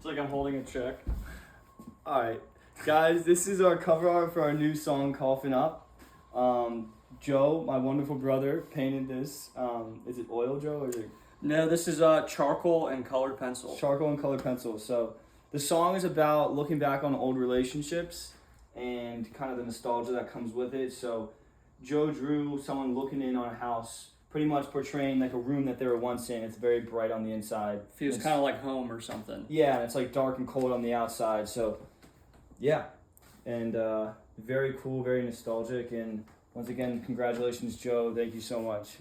like I'm holding a check. All right, guys, this is our cover art for our new song, Coughing Up. Joe, my wonderful brother, painted this. Is it oil, Joe, or is it No, this is charcoal and colored pencil. charcoal and colored pencil? So the song is about looking back on old relationships and kind of the nostalgia that comes with it. So Joe drew someone looking in on a house, pretty much portraying like a room that they were once in. It's very bright on the inside. Feels It's- kind of like home or something. Yeah, and it's like dark and cold on the outside. So, yeah, and very cool, very nostalgic. And once again, congratulations, Joe. Thank you so much.